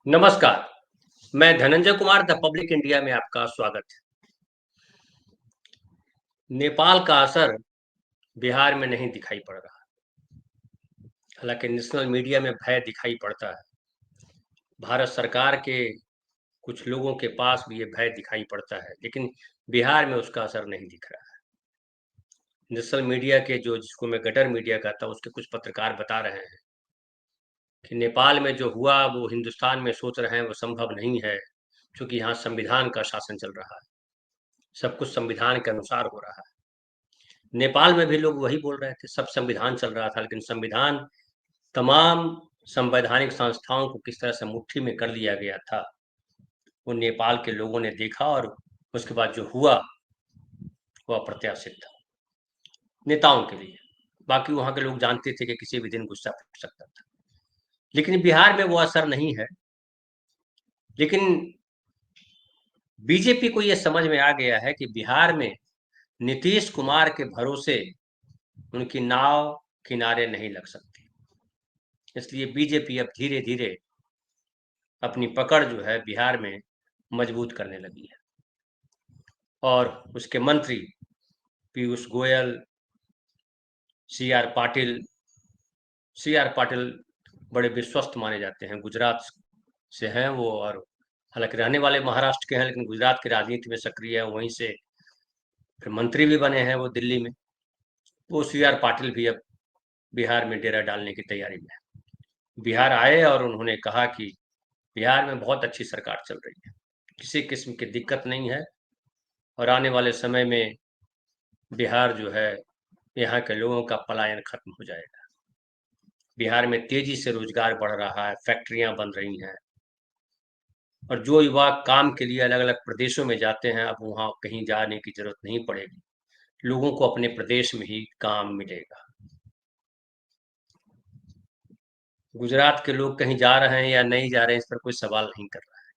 नमस्कार, मैं Dhananjay Kumar the public India में आपका स्वागत है। नेपाल का असर बिहार में नहीं दिखाई पड़ रहा। हालांकि नेशनल मीडिया में भय दिखाई पड़ता है। भारत सरकार के कुछ लोगों के पास भी ये भय दिखाई पड़ता है, लेकिन बिहार में उसका असर नहीं दिख रहा है। नेशनल मीडिया के जो जिसको मैं गटर मीडिया कहता हूँ, उसके कुछ पत्रकार बता रहे हैं कि नेपाल में जो हुआ वो हिंदुस्तान में सोच रहे हैं वो संभव नहीं है, क्योंकि यहाँ संविधान का शासन चल रहा है। सब कुछ संविधान के अनुसार हो रहा है। नेपाल में भी लोग वही बोल रहे थे, सब संविधान चल रहा था, लेकिन संविधान तमाम संवैधानिक संस्थाओं को किस तरह से मुट्ठी में कर लिया गया था, वो नेपाल के लोगों ने देखा और उसके बाद जो हुआ वो अप्रत्याशित था नेताओं के लिए। बाकी वहां के लोग जानते थे कि किसी भी दिन गुस्सा फट सकता था, लेकिन बिहार में वो असर नहीं है। लेकिन बीजेपी को ये समझ में आ गया है कि बिहार में नीतीश कुमार के भरोसे उनकी नाव किनारे नहीं लग सकती। इसलिए बीजेपी अब धीरे धीरे अपनी पकड़ जो है बिहार में मजबूत करने लगी है। और उसके मंत्री Piyush Goyal, C R Patil C R Patil बड़े विश्वस्त माने जाते हैं, गुजरात से हैं वो, और हालांकि रहने वाले महाराष्ट्र के हैं, लेकिन गुजरात की राजनीति में सक्रिय है। वहीं से फिर मंत्री भी बने हैं वो दिल्ली में। वो सी आर पाटिल भी अब बिहार में डेरा डालने की तैयारी में है। बिहार आए और उन्होंने कहा कि बिहार में बहुत अच्छी सरकार चल रही है, किसी किस्म की दिक्कत नहीं है, और आने वाले समय में बिहार जो है, यहाँ के लोगों का पलायन खत्म हो जाएगा। बिहार में तेजी से रोजगार बढ़ रहा है, फैक्ट्रियां बन रही हैं, और जो युवा काम के लिए अलग अलग प्रदेशों में जाते हैं, अब वहाँ कहीं जाने की जरूरत नहीं पड़ेगी। लोगों को अपने प्रदेश में ही काम मिलेगा। गुजरात के लोग कहीं जा रहे हैं या नहीं जा रहे हैं, इस पर कोई सवाल नहीं कर रहा है,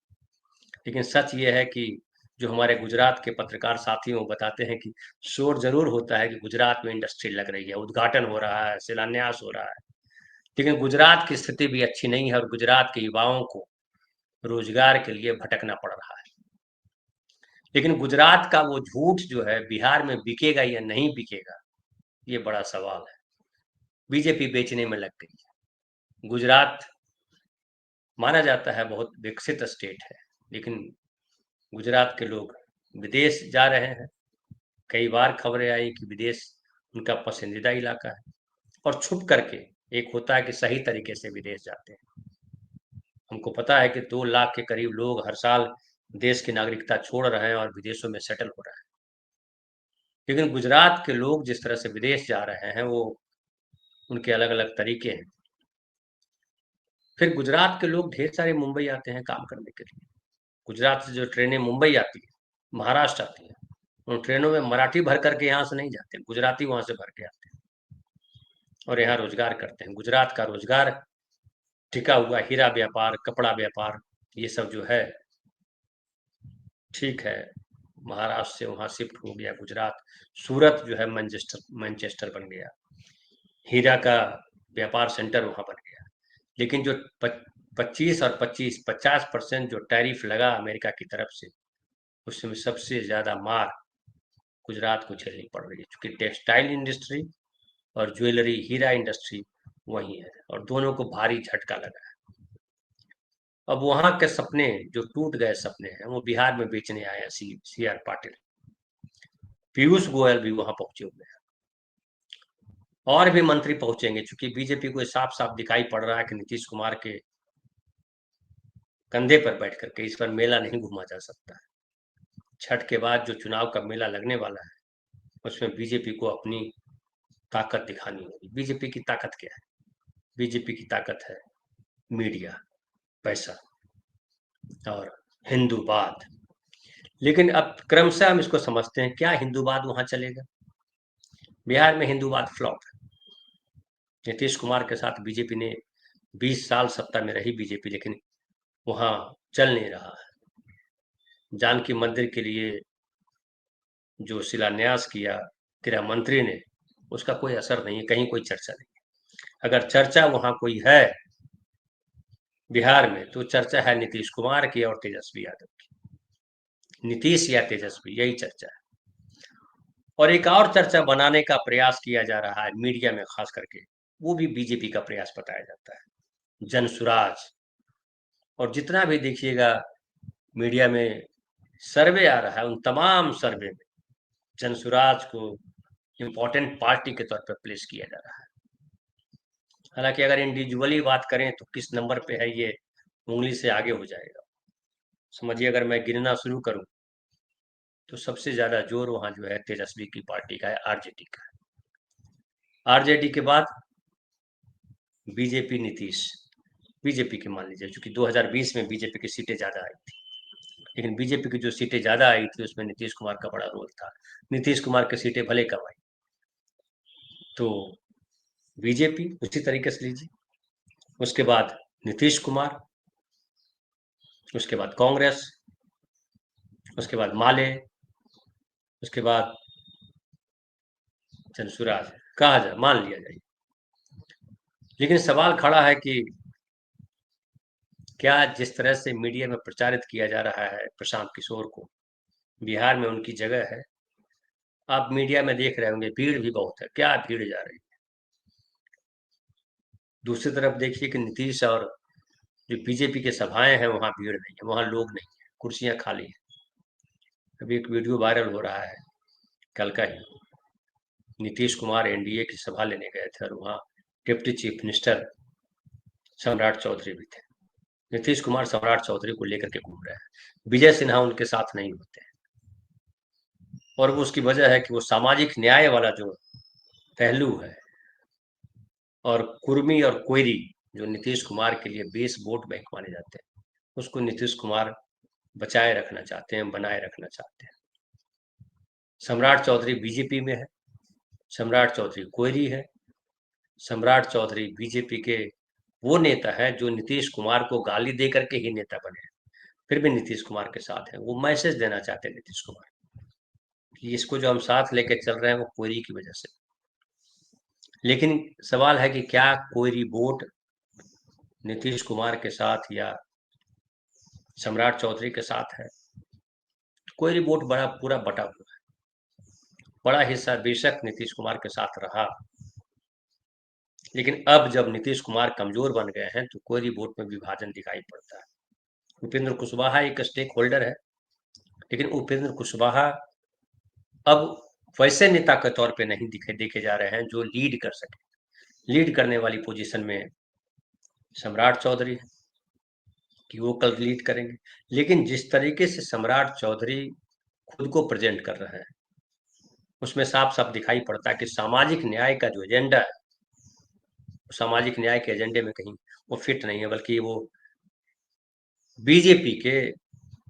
लेकिन सच ये है कि जो हमारे गुजरात के पत्रकार साथी वो बताते हैं कि शोर जरूर होता है कि गुजरात में इंडस्ट्री लग रही है, उद्घाटन हो रहा है, शिलान्यास हो रहा है, लेकिन गुजरात की स्थिति भी अच्छी नहीं है और गुजरात के युवाओं को रोजगार के लिए भटकना पड़ रहा है। लेकिन गुजरात का वो झूठ जो है बिहार में बिकेगा या नहीं बिकेगा, ये बड़ा सवाल है। बीजेपी बेचने में लग गई है। गुजरात माना जाता है बहुत विकसित स्टेट है, लेकिन गुजरात के लोग विदेश जा रहे हैं। कई बार खबरें आई कि विदेश उनका पसंदीदा इलाका है, और छुप करके एक होता है कि सही तरीके से विदेश जाते हैं। हमको पता है कि 2 लाख के करीब लोग हर साल देश की नागरिकता छोड़ रहे हैं और विदेशों में सेटल हो रहे हैं। लेकिन गुजरात के लोग जिस तरह से विदेश जा रहे हैं, वो उनके अलग अलग तरीके हैं। फिर गुजरात के लोग ढेर सारे मुंबई आते हैं काम करने के लिए। गुजरात से जो ट्रेनें मुंबई आती है, महाराष्ट्र आती है, उन ट्रेनों में मराठी भर करके यहाँ से नहीं जाते, गुजराती वहां से भर के आते हैं और यहाँ रोजगार करते हैं। गुजरात का रोजगार टिका हुआ हीरा व्यापार, कपड़ा व्यापार, ये सब जो है ठीक है। महाराष्ट्र से वहां शिफ्ट हो गया गुजरात। सूरत जो है मैनचेस्टर मैनचेस्टर बन गया, हीरा का व्यापार सेंटर वहां बन गया। लेकिन जो 25 और 50% जो टैरिफ लगा अमेरिका की तरफ से, उसमें सबसे ज्यादा मार गुजरात को झेलनी पड़ रही है, क्योंकि टेक्सटाइल इंडस्ट्री और ज्वेलरी हीरा इंडस्ट्री वही है, और दोनों को भारी झटका लगा है। अब वहां के सपने जो टूट गए सपने हैं, वो बिहार में बेचने आए हैं सी आर पाटिल। पीयूष गोयल भी वहां पहुंचे हुए हैं, और भी मंत्री पहुंचेंगे, क्योंकि बीजेपी को साफ साफ दिखाई पड़ रहा है कि नीतीश कुमार के कंधे पर बैठ करके इस पर मेला नहीं घूमा जा सकता है। छठ के बाद जो चुनाव का मेला लगने वाला है, उसमें बीजेपी को अपनी ताकत दिखानी होगी। बीजेपी की ताकत क्या है? बीजेपी की ताकत है मीडिया, पैसा और हिंदूवाद। लेकिन अब क्रमशः हम इसको समझते हैं, क्या हिंदूवाद वहां चलेगा? बिहार में हिंदूवाद फ्लॉप है। नीतीश कुमार के साथ बीजेपी ने 20 साल सत्ता में रही बीजेपी, लेकिन वहां चल नहीं रहा है। जानकी मंदिर के लिए जो शिलान्यास किया गृह मंत्री ने, उसका कोई असर नहीं है, कहीं कोई चर्चा नहीं है। अगर चर्चा वहां कोई है बिहार में तो चर्चा है नीतीश कुमार की और तेजस्वी यादव की। नीतीश या तेजस्वी, यही चर्चा है। और एक और चर्चा बनाने का प्रयास किया जा रहा है मीडिया में, खास करके वो भी बीजेपी का प्रयास बताया जाता है, जनसुराज। और जितना भी देखिएगा मीडिया में सर्वे आ रहा है, उन तमाम सर्वे में जनसुराज को इम्पोर्टेंट पार्टी के तौर पर प्लेस किया जा रहा है। हालांकि अगर इंडिविजुअली बात करें तो किस नंबर पे है, ये उंगली से आगे हो जाएगा। समझिए, अगर मैं गिनना शुरू करूं तो सबसे ज्यादा जोर वहां जो है तेजस्वी की पार्टी का है, आरजेडी का है। आरजेडी के बाद बीजेपी, नीतीश। बीजेपी के मान लीजिए, चूंकि 2020 में बीजेपी की सीटें ज्यादा आई थी, लेकिन बीजेपी की जो सीटें ज्यादा आई थी उसमें नीतीश कुमार का बड़ा रोल था। नीतीश कुमार की सीटें भले कम आई, तो बीजेपी उसी तरीके से लीजिए। उसके बाद नीतीश कुमार, उसके बाद कांग्रेस, उसके बाद माले, उसके बाद जनसुराज। कहा जाए, मान लिया जाए। लेकिन सवाल खड़ा है कि क्या जिस तरह से मीडिया में प्रचारित किया जा रहा है प्रशांत किशोर को, बिहार में उनकी जगह है? आप मीडिया में देख रहे होंगे, भीड़ भी बहुत है, क्या भीड़ जा रही है। दूसरी तरफ देखिए कि नीतीश और जो बीजेपी के सभाएं हैं, वहां भीड़ नहीं है, वहां लोग नहीं है, कुर्सियां खाली हैं। अभी एक वीडियो वायरल हो रहा है, कल का ही। नीतीश कुमार एनडीए की सभा लेने गए थे और वहां डिप्टी चीफ मिनिस्टर सम्राट चौधरी भी थे। नीतीश कुमार सम्राट चौधरी को लेकर के घूम रहे हैं, विजय सिन्हा उनके साथ नहीं होते हैं। और वो उसकी वजह है कि वो सामाजिक न्याय वाला जो पहलू है, और कुर्मी और कोयरी जो नीतीश कुमार के लिए बेस वोट बैंक माने जाते हैं, उसको नीतीश कुमार बचाए रखना चाहते हैं, बनाए रखना चाहते हैं। सम्राट चौधरी बीजेपी में है, सम्राट चौधरी कोयरी है, सम्राट चौधरी बीजेपी के वो नेता है जो नीतीश कुमार को गाली दे करके ही नेता बने, फिर भी नीतीश कुमार के साथ है। वो मैसेज देना चाहते हैं नीतीश कुमार कि इसको जो हम साथ लेके चल रहे हैं वो कोयरी की वजह से। लेकिन सवाल है कि क्या कोयरी वोट नीतीश कुमार के साथ या सम्राट चौधरी के साथ है? कोयरी वोट बड़ा पूरा बटा हुआ है। बड़ा हिस्सा बेशक नीतीश कुमार के साथ रहा, लेकिन अब जब नीतीश कुमार कमजोर बन गए हैं तो कोयरी वोट में विभाजन दिखाई पड़ता है। उपेंद्र कुशवाहा एक स्टेक होल्डर है, लेकिन उपेंद्र कुशवाहा अब वैसे नेता के तौर पे नहीं देखे जा रहे हैं जो लीड कर सके। लीड करने वाली पोजीशन में सम्राट चौधरी है कि वो कल लीड करेंगे। लेकिन जिस तरीके से सम्राट चौधरी खुद को प्रेजेंट कर रहे हैं, उसमें साफ साफ दिखाई पड़ता है कि सामाजिक न्याय का जो एजेंडा है, सामाजिक न्याय के एजेंडे में कहीं वो फिट नहीं है, बल्कि वो बीजेपी के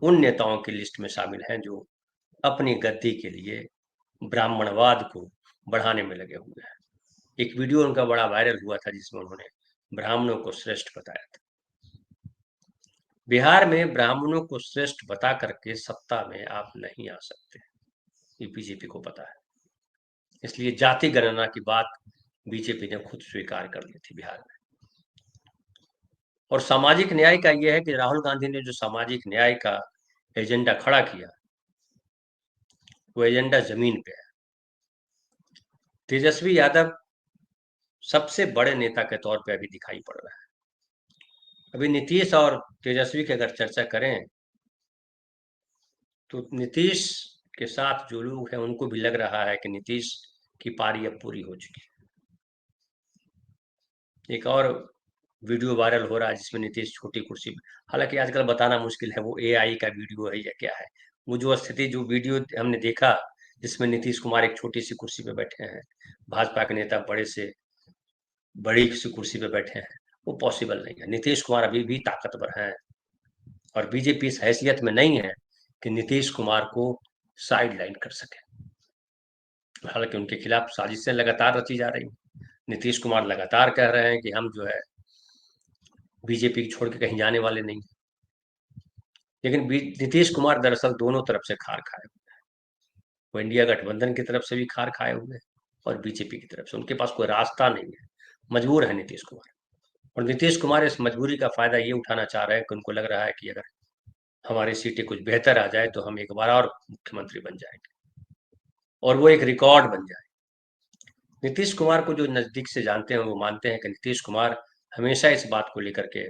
उन नेताओं की लिस्ट में शामिल हैं जो अपनी गद्दी के लिए ब्राह्मणवाद को बढ़ाने में लगे हुए हैं। एक वीडियो उनका बड़ा वायरल हुआ था जिसमें उन्होंने ब्राह्मणों को श्रेष्ठ बताया था। बिहार में ब्राह्मणों को श्रेष्ठ बता करके सत्ता में आप नहीं आ सकते, ये बीजेपी को पता है। इसलिए जाति गणना की बात बीजेपी ने खुद स्वीकार कर ली थी बिहार में। और सामाजिक न्याय का यह है कि राहुल गांधी ने जो सामाजिक न्याय का एजेंडा खड़ा किया, वो एजेंडा जमीन पे है। तेजस्वी यादव सबसे बड़े नेता के तौर पे अभी दिखाई पड़ रहा है। अभी नीतीश और तेजस्वी की अगर चर्चा करें तो नीतीश के साथ जो लोग हैं उनको भी लग रहा है कि नीतीश की पारी अब पूरी हो चुकी है। एक और वीडियो वायरल हो रहा है जिसमें नीतीश छोटी कुर्सी में, हालांकि आजकल बताना मुश्किल है वो एआई का वीडियो है या क्या है। वो जो स्थिति, जो वीडियो हमने देखा जिसमें नीतीश कुमार एक छोटी सी कुर्सी पे बैठे हैं, भाजपा के नेता बड़ी सी कुर्सी पे बैठे हैं, वो पॉसिबल नहीं है। नीतीश कुमार अभी भी ताकतवर हैं और बीजेपी इस हैसियत में नहीं है कि नीतीश कुमार को साइड लाइन कर सके। हालांकि उनके खिलाफ साजिशें लगातार रची जा रही हैं। नीतीश कुमार लगातार कह रहे हैं कि हम जो है बीजेपी छोड़ के कहीं जाने वाले नहीं। लेकिन नीतीश कुमार दरअसल दोनों तरफ से खार खाए हुए हैं। वो इंडिया गठबंधन की तरफ से भी खार खाए हुए हैं और बीजेपी की तरफ से। उनके पास कोई रास्ता नहीं है, मजबूर है नीतीश कुमार। और नीतीश कुमार इस मजबूरी का फायदा ये उठाना चाह रहे हैं कि उनको लग रहा है कि अगर हमारी सीटें कुछ बेहतर आ जाए तो हम एक बार और मुख्यमंत्री बन जाएंगे और वो एक रिकॉर्ड बन जाए। नीतीश कुमार को जो नजदीक से जानते हैं वो मानते हैं कि नीतीश कुमार हमेशा इस बात को लेकर के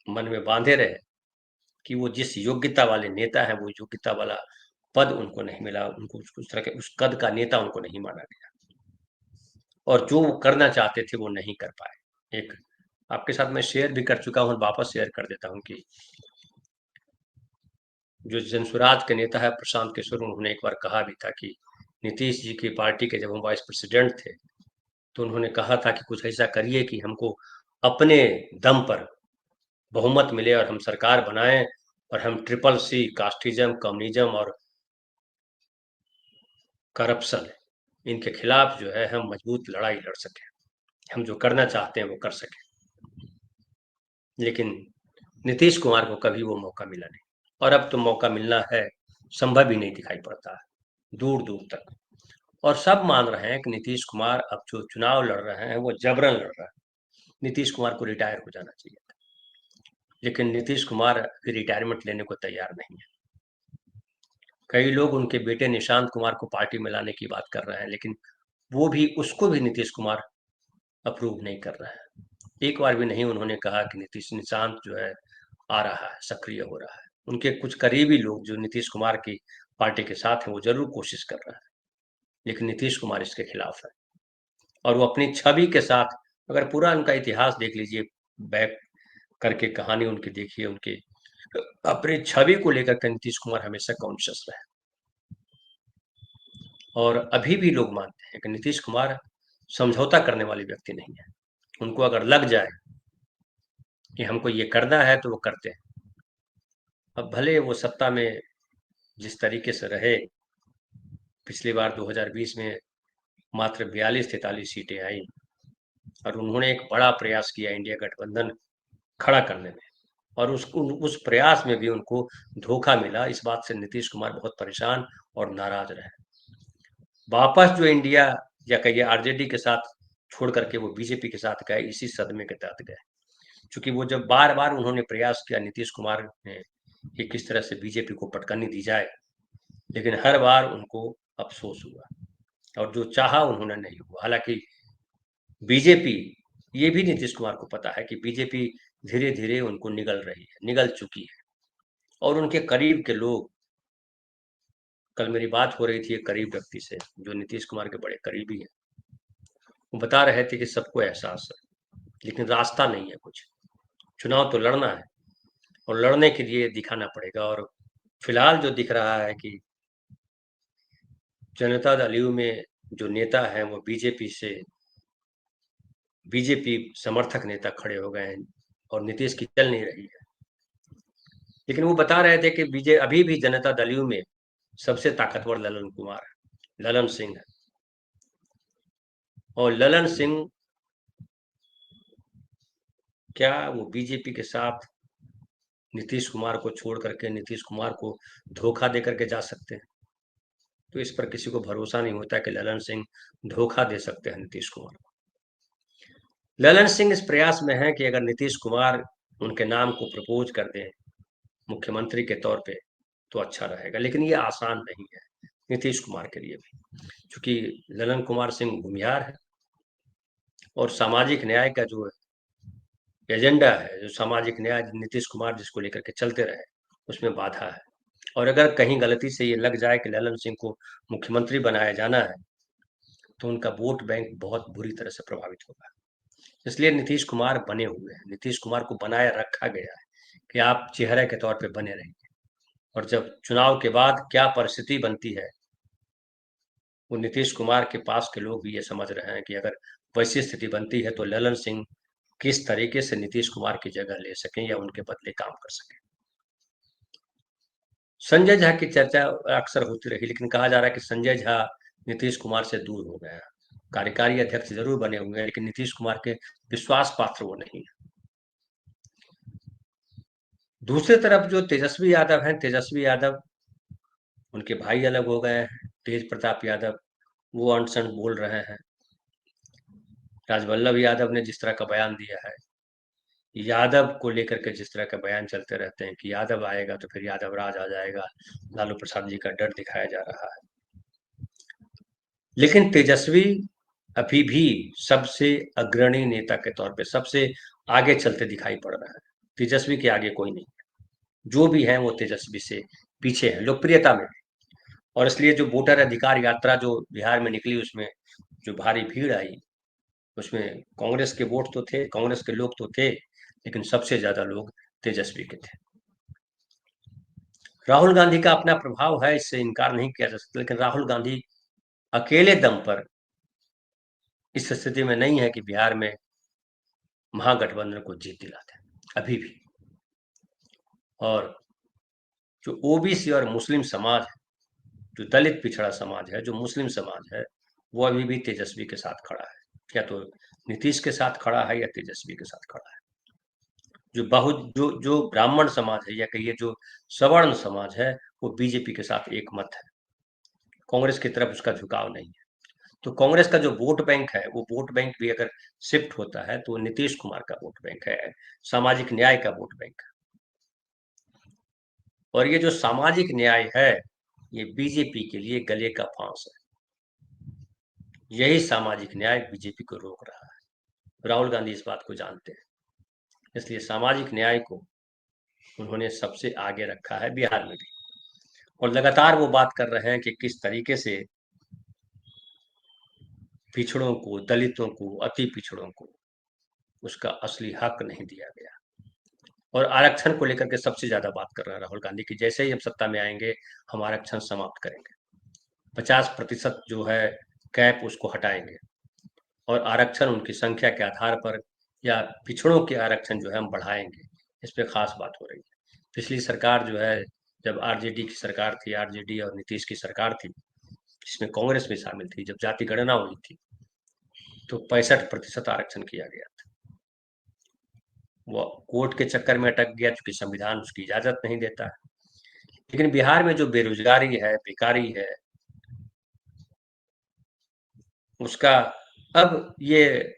मन में बांधे रहे कि वो जिस योग्यता वाले नेता हैं वो योग्यता वाला पद उनको नहीं मिला, उनको उस तरह के उस कद का नेता उनको नहीं माना गया और जो वो करना चाहते थे वो नहीं कर पाए। एक आपके साथ मैं शेयर भी कर चुका हूँ, वापस शेयर कर देता हूँ कि जो जनसुराज के नेता है प्रशांत किशोर, उन्होंने एक बार कहा भी था कि नीतीश जी की पार्टी के जब हम वाइस प्रेसिडेंट थे तो उन्होंने कहा था कि कुछ ऐसा करिए कि हमको अपने दम पर बहुमत मिले और हम सरकार बनाएं और हम ट्रिपल सी, कास्टिज्म, कम्युनिज्म और करप्शन, इनके खिलाफ जो है हम मजबूत लड़ाई लड़ सकें, हम जो करना चाहते हैं वो कर सकें। लेकिन नीतीश कुमार को कभी वो मौका मिला नहीं और अब तो मौका मिलना है संभव ही नहीं दिखाई पड़ता है दूर दूर तक। और सब मान रहे हैं कि नीतीश कुमार अब जो चुनाव लड़ रहे हैं वो जबरन लड़ रहा है। नीतीश कुमार को रिटायर हो जाना चाहिए था, लेकिन नीतीश कुमार अभी रिटायरमेंट लेने को तैयार नहीं है। कई लोग उनके बेटे निशांत कुमार को पार्टी में लाने की बात कर रहे हैं, लेकिन वो भी उसको भी नीतीश कुमार अप्रूव नहीं कर रहा है। एक बार भी नहीं उन्होंने कहा कि नीतीश निशांत जो है आ रहा है, सक्रिय हो रहा है। उनके कुछ करीबी लोग जो नीतीश कुमार की पार्टी के साथ हैं वो जरूर कोशिश कर रहे हैं, लेकिन नीतीश कुमार इसके खिलाफ है और वो अपनी छवि के साथ, अगर पूरा उनका इतिहास देख लीजिए, बैक करके कहानी उनकी देखिए, उनके अपनी छवि को लेकर के नीतीश कुमार हमेशा कॉन्शियस रहे और अभी भी लोग मानते हैं कि नीतीश कुमार समझौता करने वाले व्यक्ति नहीं है। उनको अगर लग जाए कि हमको ये करना है तो वो करते हैं। अब भले वो सत्ता में जिस तरीके से रहे, पिछली बार 2020 में मात्र 42-43 सीटें आई और उन्होंने एक बड़ा प्रयास किया इंडिया गठबंधन खड़ा करने में और उस प्रयास में भी उनको धोखा मिला। इस बात से नीतीश कुमार बहुत परेशान और नाराज रहे। वापस जो इंडिया या कहिए आरजेडी के साथ छोड़ करके वो बीजेपी के साथ गए, इसी सदमे के तहत गए, क्योंकि वो जब बार बार उन्होंने प्रयास किया नीतीश कुमार ने कि किस तरह से बीजेपी को पटकनी दी जाए, लेकिन हर बार उनको अफसोस हुआ और जो चाहा उन्होंने नहीं हुआ। हालांकि बीजेपी, ये भी नीतीश कुमार को पता है कि बीजेपी धीरे धीरे उनको निगल रही है, निगल चुकी है और उनके करीब के लोग, कल मेरी बात हो रही थी एक करीब व्यक्ति से जो नीतीश कुमार के बड़े करीबी हैं, वो बता रहे थे कि सबको एहसास है लेकिन रास्ता नहीं है कुछ। चुनाव तो लड़ना है और लड़ने के लिए दिखाना पड़ेगा और फिलहाल जो दिख रहा है कि जनता दल यू में जो नेता हैं वो बीजेपी समर्थक नेता खड़े हो गए हैं और नीतीश की चल नहीं रही है। लेकिन वो बता रहे थे कि बीजे अभी भी जनता दल यू में सबसे ताकतवर ललन कुमार है, ललन सिंह है और ललन सिंह क्या वो बीजेपी के साथ नीतीश कुमार को छोड़ करके नीतीश कुमार को धोखा दे करके जा सकते हैं? तो इस पर किसी को भरोसा नहीं होता कि ललन सिंह धोखा दे सकते हैं नीतीश कुमार को। ललन सिंह इस प्रयास में है कि अगर नीतीश कुमार उनके नाम को प्रपोज कर दें मुख्यमंत्री के तौर पे तो अच्छा रहेगा, लेकिन ये आसान नहीं है नीतीश कुमार के लिए भी, क्योंकि ललन कुमार सिंह भूमिहार है और सामाजिक न्याय का जो एजेंडा है, जो सामाजिक न्याय नीतीश कुमार जिसको लेकर के चलते रहे, उसमें बाधा है। और अगर कहीं गलती से ये लग जाए कि ललन सिंह को मुख्यमंत्री बनाया जाना है तो उनका वोट बैंक बहुत बुरी तरह से प्रभावित होगा। इसलिए नीतीश कुमार बने हुए हैं, नीतीश कुमार को बनाए रखा गया है कि आप चेहरे के तौर पे बने रहिए और जब चुनाव के बाद क्या परिस्थिति बनती है, वो नीतीश कुमार के पास के लोग भी ये समझ रहे हैं कि अगर वैसी स्थिति बनती है तो ललन सिंह किस तरीके से नीतीश कुमार की जगह ले सकें या उनके बदले काम कर सकें। संजय झा की चर्चा अक्सर होती रही, लेकिन कहा जा रहा है कि संजय झा नीतीश कुमार से दूर हो गए हैं। कार्यकारी अध्यक्ष जरूर बने हुए हैं लेकिन नीतीश कुमार के विश्वास पात्र वो नहीं है। दूसरी तरफ जो तेजस्वी यादव हैं, तेजस्वी यादव उनके भाई अलग हो गए हैं, तेज प्रताप यादव वो अनशन बोल रहे हैं राजवल्लभ यादव ने जिस तरह का बयान दिया है, यादव को लेकर के जिस तरह का बयान चलते रहते हैं कि यादव आएगा तो फिर यादव राज आ जाएगा, लालू प्रसाद जी का डर दिखाया जा रहा है। लेकिन तेजस्वी अभी भी सबसे अग्रणी नेता के तौर पे सबसे आगे चलते दिखाई पड़ रहा है। तेजस्वी के आगे कोई नहीं है, जो भी है वो तेजस्वी से पीछे है लोकप्रियता में। और इसलिए जो वोटर अधिकार यात्रा जो बिहार में निकली, उसमें जो भारी भीड़ आई, उसमें कांग्रेस के वोट तो थे, कांग्रेस के लोग तो थे, लेकिन सबसे ज्यादा लोग तेजस्वी के थे। राहुल गांधी का अपना प्रभाव है, इससे इनकार नहीं किया जा सकता, लेकिन राहुल गांधी अकेले दम पर इस स्थिति में नहीं है कि बिहार में महागठबंधन को जीत दिलाते अभी भी। और जो ओबीसी और मुस्लिम समाज है, जो दलित पिछड़ा समाज है, जो मुस्लिम समाज है, वो अभी भी तेजस्वी के साथ खड़ा है। या तो नीतीश के साथ खड़ा है या तेजस्वी के साथ खड़ा है। जो जो ब्राह्मण समाज है या कहिए जो सवर्ण समाज है, वो बीजेपी के साथ एक मत है, कांग्रेस की तरफ उसका झुकाव नहीं है। तो कांग्रेस का जो वोट बैंक है, वो वोट बैंक भी अगर शिफ्ट होता है तो नीतीश कुमार का वोट बैंक है, सामाजिक न्याय का वोट बैंक है। और ये जो सामाजिक न्याय है, ये बीजेपी के लिए गले का फांस है। यही सामाजिक न्याय बीजेपी को रोक रहा है। राहुल गांधी इस बात को जानते हैं, इसलिए सामाजिक न्याय को उन्होंने सबसे आगे रखा है बिहार में भी। और लगातार वो बात कर रहे हैं कि किस तरीके से पिछड़ों को, दलितों को, अति पिछड़ों को उसका असली हक नहीं दिया गया। और आरक्षण को लेकर के सबसे ज्यादा बात कर रहे हैं राहुल गांधी की, जैसे ही हम सत्ता में आएंगे हम आरक्षण समाप्त करेंगे, 50% जो है कैप उसको हटाएंगे, और आरक्षण उनकी संख्या के आधार पर या पिछड़ों के आरक्षण जो है हम बढ़ाएंगे। इस पे खास बात हो रही है। पिछली सरकार जो है, जब आरजेडी की सरकार थी, आरजेडी और नीतीश की सरकार थी, जिसमें कांग्रेस भी शामिल थी, जब जाति गणना हुई थी तो 65% आरक्षण किया गया था। वो कोर्ट के चक्कर में अटक गया क्योंकि संविधान उसकी इजाजत नहीं देता है। लेकिन बिहार में जो बेरोजगारी है, बेकारी है, उसका अब ये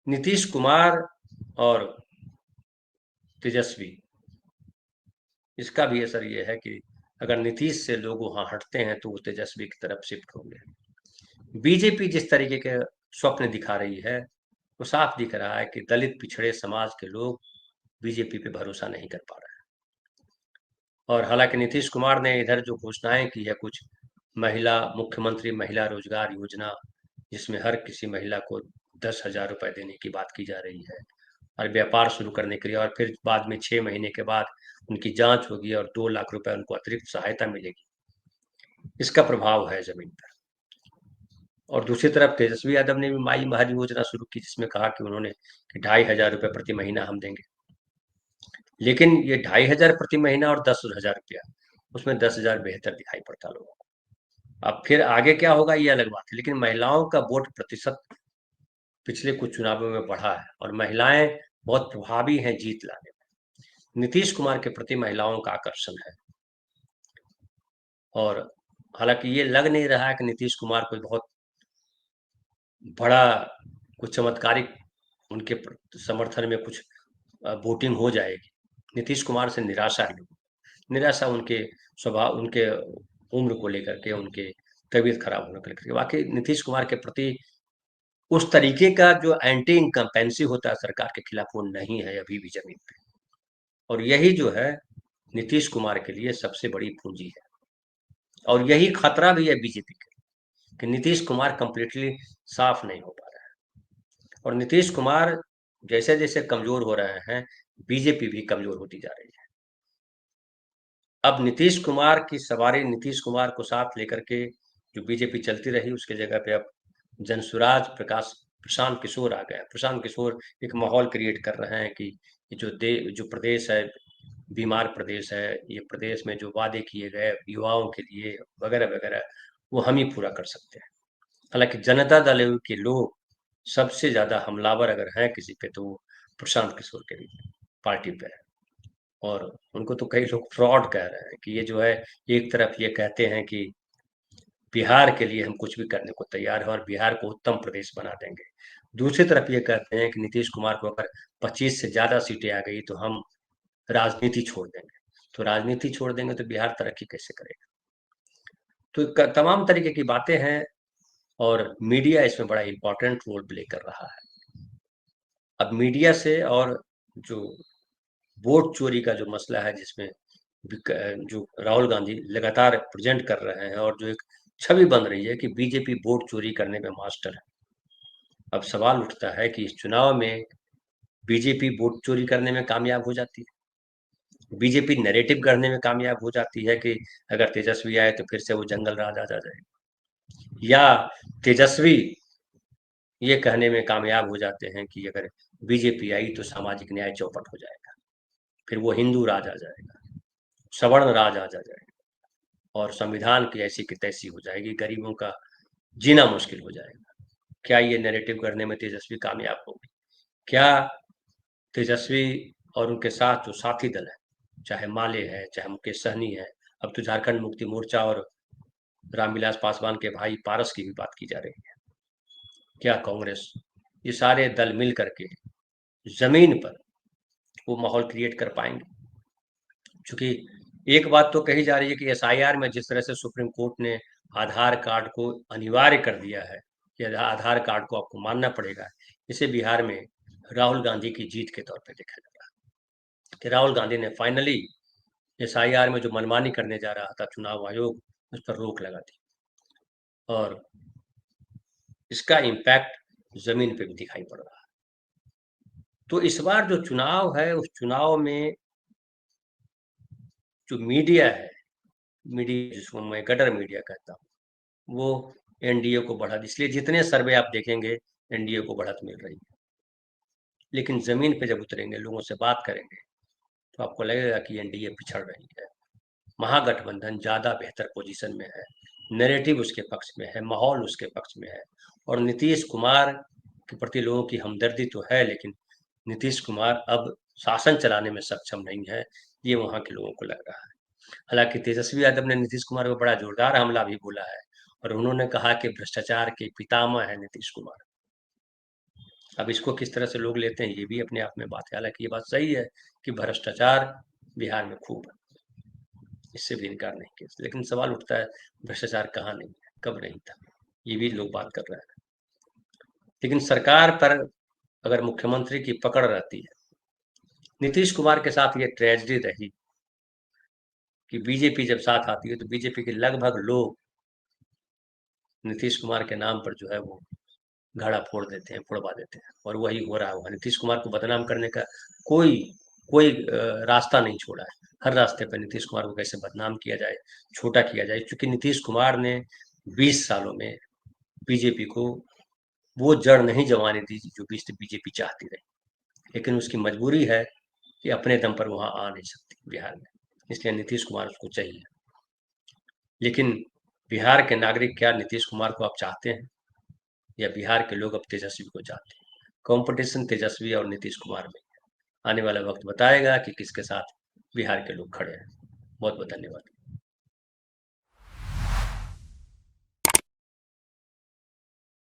नीतीश कुमार और तेजस्वी, इसका भी असर ये है कि अगर नीतीश से लोग वहां हटते हैं तो वो तेजस्वी की तरफ शिफ्ट होंगे। बीजेपी जिस तरीके के स्वप्न दिखा रही है, वो साफ दिख रहा है कि दलित पिछड़े समाज के लोग बीजेपी पे भरोसा नहीं कर पा रहे हैं। और हालांकि नीतीश कुमार ने इधर जो घोषणाएं की है, कुछ महिला मुख्यमंत्री महिला रोजगार योजना, जिसमें हर किसी महिला को 10,000 रुपए देने की बात की जा रही है, और व्यापार शुरू करने के लिए, और फिर बाद में 6 महीने के बाद उनकी जांच होगी और 2 लाख रुपए उनको अतिरिक्त सहायता मिलेगी। इसका प्रभाव है जमीन पर। और दूसरी तरफ तेजस्वी यादव ने भी माई महाज योजना शुरू की, जिसमें कहा कि उन्होंने कि 2,500 रुपये प्रति महीना हम देंगे। लेकिन ये 2,500 प्रति महीना और 10,000 रुपया, उसमें 10,000 बेहतर दिखाई पड़ता लोगों को। अब फिर आगे क्या होगा ये अलग बात है, लेकिन महिलाओं का वोट प्रतिशत पिछले कुछ चुनावों में बढ़ा है और महिलाएं बहुत प्रभावी हैं जीत लाने में। नीतीश कुमार के प्रति महिलाओं का आकर्षण है। और हालांकि ये लग नहीं रहा है कि नीतीश कुमार कोई बहुत बड़ा, कुछ चमत्कारिक उनके समर्थन में कुछ वोटिंग हो जाएगी। नीतीश कुमार से निराशा है लोगों को। निराशा उनके स्वभाव, उनके उम्र को लेकर के, उनके तबीयत खराब होने को लेकर के। वाकई नीतीश कुमार के प्रति उस तरीके का जो एंटी इनकम्पेंसी होता है सरकार के खिलाफ, वो नहीं है अभी भी जमीन पे। और यही जो है नीतीश कुमार के लिए सबसे बड़ी पूंजी है, और यही खतरा भी है बीजेपी के, कि नीतीश कुमार कंप्लीटली साफ नहीं हो पा रहा है। और नीतीश कुमार जैसे जैसे कमजोर हो रहे हैं, बीजेपी भी कमजोर होती जा रही है। अब नीतीश कुमार की सवारी, नीतीश कुमार को साथ लेकर के जो बीजेपी चलती रही, उसके जगह पे अब जनसुराज प्रकाश प्रशांत किशोर आ गए। प्रशांत किशोर एक माहौल क्रिएट कर रहे हैं कि ये जो प्रदेश है, बीमार प्रदेश है, ये प्रदेश में जो वादे किए गए युवाओं के लिए वगैरह वगैरह, वो हम ही पूरा कर सकते हैं। हालांकि जनता दल के लोग सबसे ज्यादा हमलावर अगर हैं किसी पे, तो वो प्रशांत किशोर के पार्टी पे है। और उनको तो कई लोग फ्रॉड कह रहे हैं कि ये जो है, एक तरफ ये कहते हैं कि बिहार के लिए हम कुछ भी करने को तैयार हैं और बिहार को उत्तम प्रदेश बना देंगे, दूसरी तरफ ये कहते हैं कि नीतीश कुमार को अगर 25 से ज़्यादा सीटें आ गई तो हम राजनीति छोड़ देंगे। तो राजनीति छोड़ देंगे तो बिहार तरक्की कैसे करेगा? तो तमाम तरीके की बातें हैं और मीडिया इसमें बड़ा इंपॉर्टेंट रोल प्ले कर रहा है। अब मीडिया से और जो वोट चोरी का जो मसला है जिसमें जो राहुल गांधी लगातार प्रेजेंट कर रहे हैं और जो एक छवि बन रही है कि बीजेपी वोट चोरी करने में मास्टर है। अब सवाल उठता है कि इस चुनाव में बीजेपी वोट चोरी करने में कामयाब हो जाती है, बीजेपी नैरेटिव गढ़ने में कामयाब हो जाती है कि अगर तेजस्वी आए तो फिर से वो जंगल राज आ जाएगा, या तेजस्वी ये कहने में कामयाब हो जाते हैं कि अगर बीजेपी आई तो सामाजिक न्याय चौपट हो जाएगा, फिर वो हिंदू राज आ जाएगा, सवर्ण राज आ जाएगा और संविधान की ऐसी की तैसी हो जाएगी, गरीबों का जीना मुश्किल हो जाएगा। क्या ये नैरेटिव करने में तेजस्वी कामयाब होगी? क्या तेजस्वी और उनके साथ जो साथी दल है, चाहे माले है, चाहे मुकेश सहनी है, अब तो झारखंड मुक्ति मोर्चा और रामविलास पासवान के भाई पारस की भी बात की जा रही है, क्या कांग्रेस, ये सारे दल मिल करके जमीन पर वो माहौल क्रिएट कर पाएंगे? क्योंकि एक बात तो कही जा रही है कि एसआईआर में जिस तरह से सुप्रीम कोर्ट ने आधार कार्ड को अनिवार्य कर दिया है कि आधार कार्ड को आपको मानना पड़ेगा, इसे बिहार में राहुल गांधी की जीत के तौर पर देखा जा रहा है कि राहुल गांधी ने फाइनली एसआईआर में जो मनमानी करने जा रहा था चुनाव आयोग, उस पर रोक लगा दी और इसका इम्पैक्ट जमीन पे भी दिखाई पड़ रहा है। तो इस बार जो चुनाव है उस चुनाव में जो मीडिया है, मीडिया जिसको मैं गटर मीडिया कहता हूँ, वो एनडीए को बढ़त, इसलिए जितने सर्वे आप देखेंगे एनडीए को बढ़त मिल रही है। लेकिन जमीन पे जब उतरेंगे, लोगों से बात करेंगे, तो आपको लगेगा कि एनडीए पिछड़ रही है, महागठबंधन ज्यादा बेहतर पोजीशन में है, नैरेटिव उसके पक्ष में है, माहौल उसके पक्ष में है और नीतीश कुमार के प्रति लोगों की हमदर्दी तो है, लेकिन नीतीश कुमार अब शासन चलाने में सक्षम नहीं है, ये वहां के लोगों को लग रहा है। हालांकि तेजस्वी यादव ने नीतीश कुमार पर बड़ा जोरदार हमला भी बोला है और उन्होंने कहा कि भ्रष्टाचार के पितामह है नीतीश कुमार। अब इसको किस तरह से लोग लेते हैं ये भी अपने आप में बात है। हालांकि ये बात सही है कि भ्रष्टाचार बिहार में खूब है, इससे भी इनकार नहीं किया, लेकिन सवाल उठता है भ्रष्टाचार कहाँ नहीं है, कब नहीं था, ये भी लोग बात कर रहे हैं। लेकिन सरकार पर अगर मुख्यमंत्री की पकड़ रहती है, नीतीश कुमार के साथ ये ट्रेजेडी रही कि बीजेपी जब साथ आती है तो बीजेपी के लगभग लोग नीतीश कुमार के नाम पर जो है वो घड़ा फोड़ देते हैं, फोड़वा देते हैं, और वही हो रहा है। नीतीश कुमार को बदनाम करने का कोई कोई रास्ता नहीं छोड़ा है, हर रास्ते पर नीतीश कुमार को कैसे बदनाम किया जाए, छोटा किया जाए, क्योंकि नीतीश कुमार ने 20 सालों में बीजेपी को वो जड़ नहीं जमाने दी जो बीजेपी चाहती रही, लेकिन उसकी मजबूरी है कि अपने दम पर वहां आ नहीं सकती बिहार में, इसलिए नीतीश कुमार उसको चाहिए। लेकिन बिहार के नागरिक क्या नीतीश कुमार को आप चाहते हैं, या बिहार के लोग अब तेजस्वी को चाहते हैं? कंपटीशन तेजस्वी और नीतीश कुमार में है। आने वाला वक्त बताएगा कि किसके साथ बिहार के लोग खड़े हैं। बहुत बहुत धन्यवाद।